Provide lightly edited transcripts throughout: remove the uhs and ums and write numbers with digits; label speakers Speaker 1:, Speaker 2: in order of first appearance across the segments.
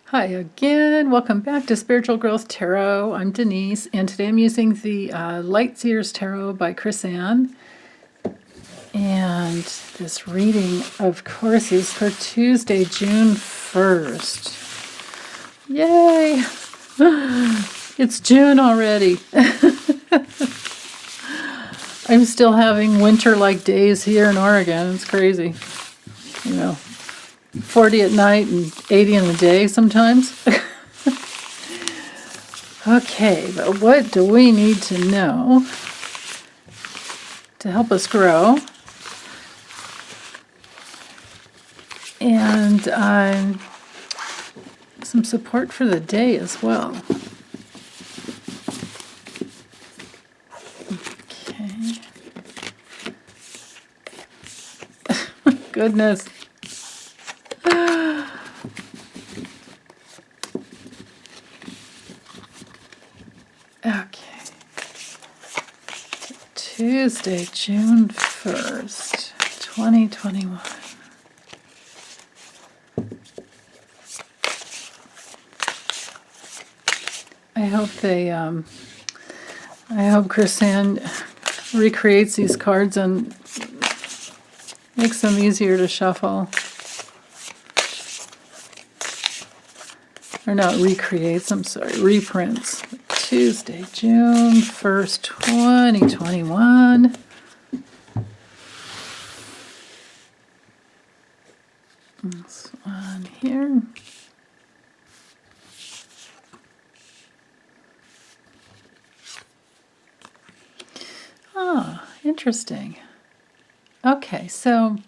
Speaker 1: Hi again, welcome back to Spiritual Growth Tarot. I'm Denise, and today I'm using the Light Seers Tarot by Chris Ann. And this reading, of course, is for Tuesday, June 1st. Yay! It's June already. I'm still having winter-like days here in Oregon. It's crazy. 40 at night and 80 in the day sometimes. Okay, but what do we need to know to help us grow? And some support for the day as well. Okay. Goodness. Okay. Tuesday, June 1st, 2021. I hope Chris Ann recreates these cards and makes them easier to shuffle. Or not recreates, I'm sorry, reprints. Tuesday, June 1st, 2021. This one here. Ah, interesting. Okay, so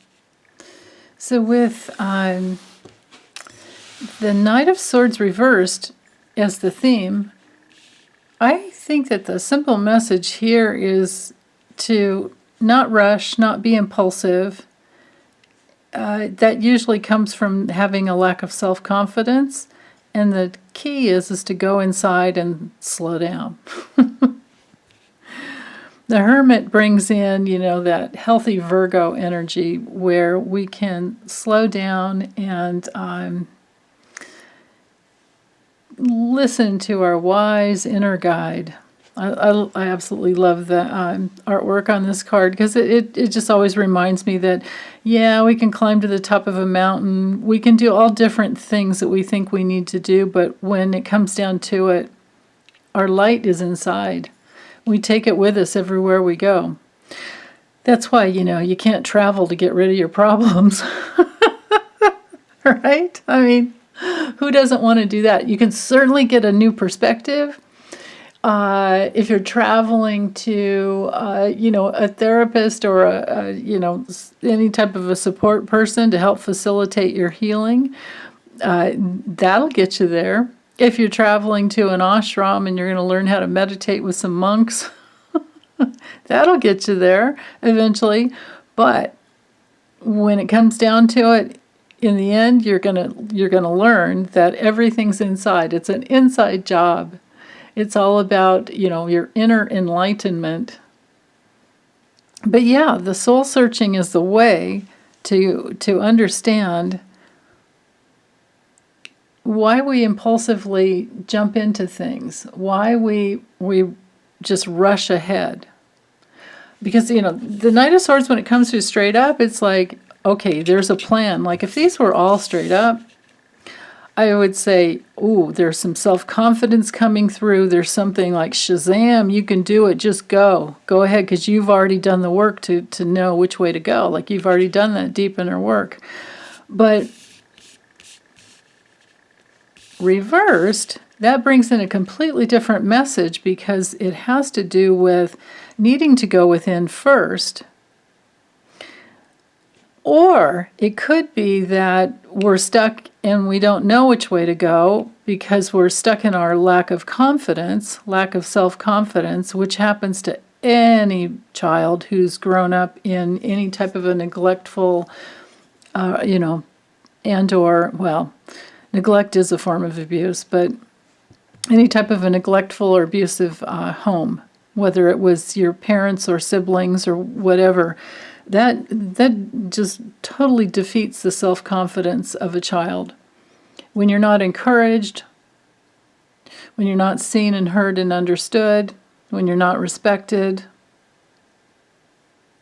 Speaker 1: with the Knight of Swords reversed as the theme, I think that the simple message here is to not rush, not be impulsive. That usually comes from having a lack of self-confidence, and the key is to go inside and slow down. The Hermit brings in, that healthy Virgo energy where we can slow down and listen to our wise inner guide. I absolutely love the artwork on this card because it just always reminds me that, yeah, we can climb to the top of a mountain. We can do all different things that we think we need to do, but when it comes down to it, our light is inside. We take it with us everywhere we go. That's why, you can't travel to get rid of your problems. Right? I mean, who doesn't want to do that? You can certainly get a new perspective. If you're traveling to, a therapist or any type of a support person to help facilitate your healing, that'll get you there. If you're traveling to an ashram and you're going to learn how to meditate with some monks, that'll get you there eventually. But when it comes down to it, in the end, you're gonna learn that everything's inside. It's an inside job. It's all about, your inner enlightenment. But yeah, the soul searching is the way to understand why we impulsively jump into things, why we just rush ahead. Because, the Knight of Swords, when it comes to straight up, it's like, okay, there's a plan. Like if these were all straight up, I would say, ooh, there's some self-confidence coming through. There's something like, Shazam, you can do it, just go. Go ahead, because you've already done the work to know which way to go. Like you've already done that deep inner work. But reversed, that brings in a completely different message because it has to do with needing to go within first. Or it could be that we're stuck and we don't know which way to go because we're stuck in our lack of confidence, lack of self-confidence, which happens to any child who's grown up in any type of a neglectful, neglect is a form of abuse, but any type of a neglectful or abusive home, whether it was your parents or siblings or whatever, that just totally defeats the self-confidence of a child. when you're not encouraged, when you're not seen and heard and understood, when you're not respected,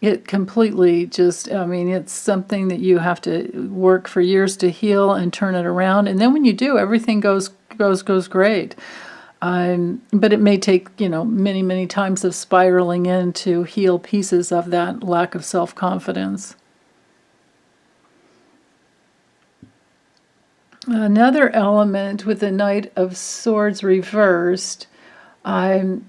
Speaker 1: it completely just, I mean, it's something that you have to work for years to heal and turn it around. And then when you do, everything goes great. But it may take, many, many times of spiraling in to heal pieces of that lack of self-confidence. Another element with the Knight of Swords reversed, this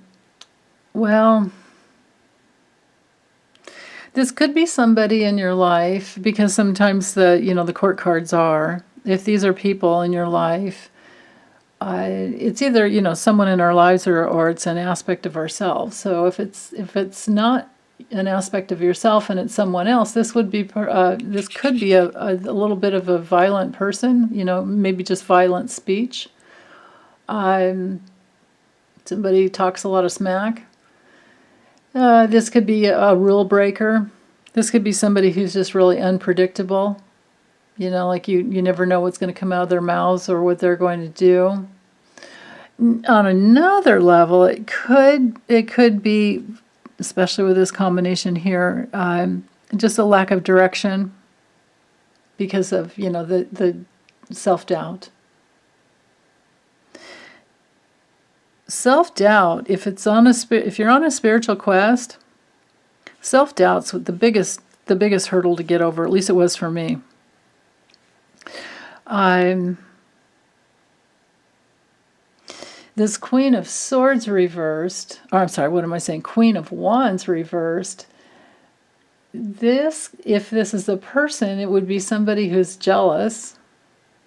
Speaker 1: could be somebody in your life, because sometimes the court cards are, if these are people in your life, it's either, someone in our lives or it's an aspect of ourselves. So if it's not an aspect of yourself and it's someone else, this could be a little bit of a violent person, maybe just violent speech. Somebody talks a lot of smack. This could be a rule breaker. This could be somebody who's just really unpredictable. Like you never know what's going to come out of their mouths or what they're going to do. On another level, it could be, especially with this combination here, just a lack of direction because of the self-doubt. Self-doubt, if you're on a spiritual quest, self-doubt's the biggest hurdle to get over. At least it was for me. This Queen of Swords reversed, Queen of Wands reversed. If this is a person, it would be somebody who's jealous.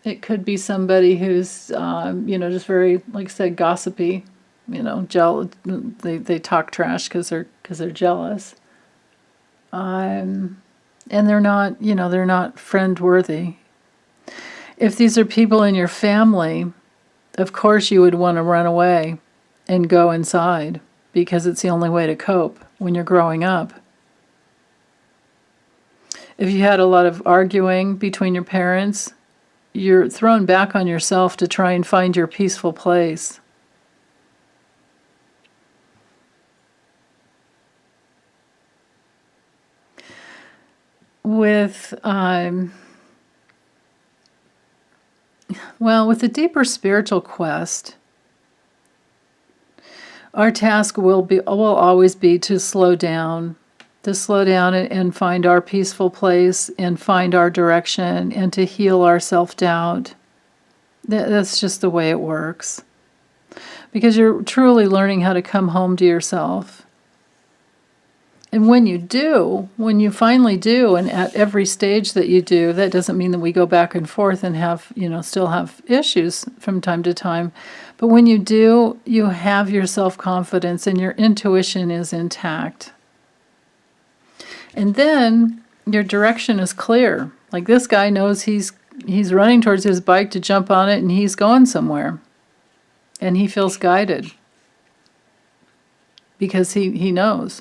Speaker 1: It could be somebody who's, just very, like I said, gossipy. They talk trash because they're jealous. And they're not friend worthy. If these are people in your family, of course you would want to run away and go inside because it's the only way to cope when you're growing up. If you had a lot of arguing between your parents, you're thrown back on yourself to try and find your peaceful place. With the deeper spiritual quest, our task will always be to slow down and find our peaceful place and find our direction and to heal our self-doubt. That's just the way it works. Because you're truly learning how to come home to yourself. And when you finally do, and at every stage that you do, that doesn't mean that we go back and forth and have, still have issues from time to time. But when you do, you have your self-confidence and your intuition is intact. And then your direction is clear. Like this guy knows he's running towards his bike to jump on it and he's going somewhere. And he feels guided. Because he knows.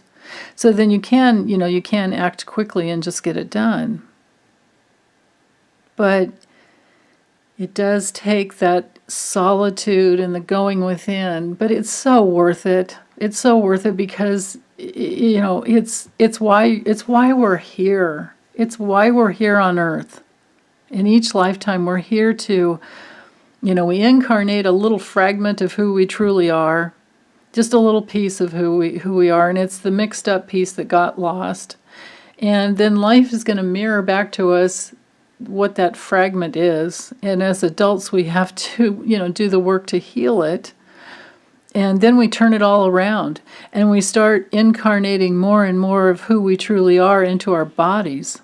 Speaker 1: So then you can act quickly and just get it done. But it does take that solitude and the going within, but it's so worth it. It's so worth it because it's why we're here. It's why we're here on earth. In each lifetime we're here to we incarnate a little fragment of who we truly are. Just a little piece of who we are, and it's the mixed up piece that got lost. And then life is going to mirror back to us what that fragment is. And as adults, we have to, do the work to heal it. And then we turn it all around, and we start incarnating more and more of who we truly are into our bodies.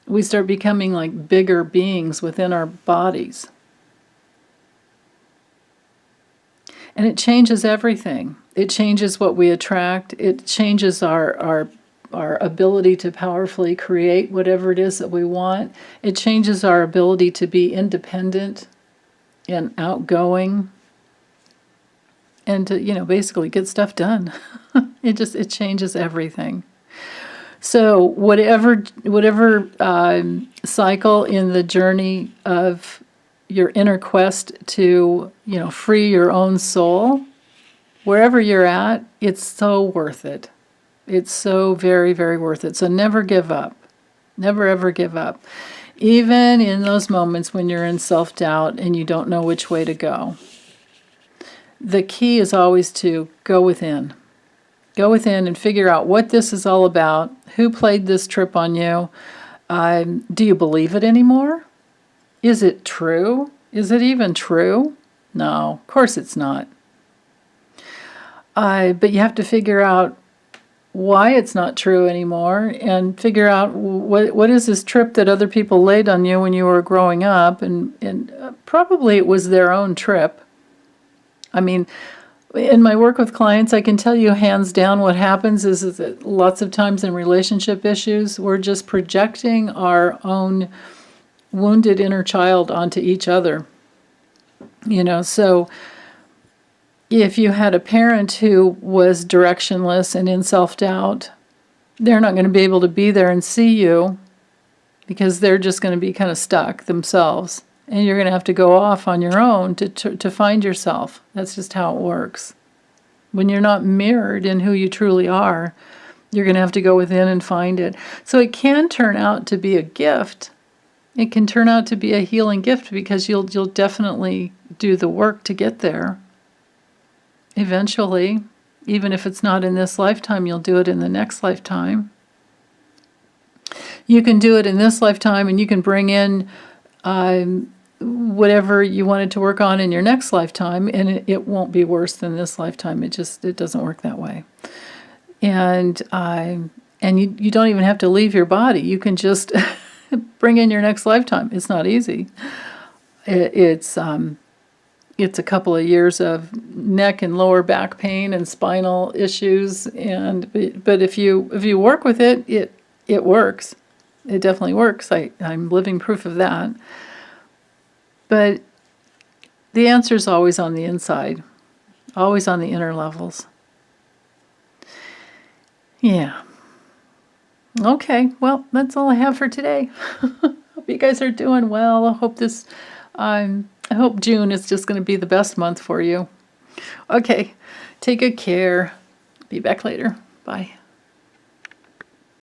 Speaker 1: We start becoming like bigger beings within our bodies. And it changes everything. It changes what we attract. It changes our ability to powerfully create whatever it is that we want. It changes our ability to be independent and outgoing and to, basically get stuff done. It changes everything. So whatever cycle in the journey of your inner quest to, free your own soul, wherever you're at, it's so worth it. It's so very, very worth it. So never give up. Never, ever give up. Even in those moments when you're in self-doubt and you don't know which way to go. The key is always to go within. Go within and figure out what this is all about. Who played this trip on you? Do you believe it anymore? Is it true? Is it even true? No, of course it's not. But you have to figure out why it's not true anymore, and figure out what is this trip that other people laid on you when you were growing up, and probably it was their own trip. I mean, in my work with clients, I can tell you hands down what happens is that lots of times in relationship issues, we're just projecting our own wounded inner child onto each other. So if you had a parent who was directionless and in self-doubt, they're not going to be able to be there and see you because they're just going to be kind of stuck themselves. And you're going to have to go off on your own to find yourself. That's just how it works. When you're not mirrored in who you truly are, you're going to have to go within and find it. So it can turn out to be a gift. It can turn out to be a healing gift because you'll definitely do the work to get there. Eventually, even if it's not in this lifetime, you'll do it in the next lifetime. You can do it in this lifetime, and you can bring in whatever you wanted to work on in your next lifetime, and it won't be worse than this lifetime. It doesn't work that way. And you don't even have to leave your body. You can just bring in your next lifetime. It's not easy. It's a couple of years of neck and lower back pain and spinal issues, but if you work with it, it works. It definitely works. I'm living proof of that. But the answer is always on the inside, always on the inner levels. Yeah. Okay, well, that's all I have for today. Hope you guys are doing well. I hope June is just going to be the best month for you. Okay, take good care. Be back later. Bye.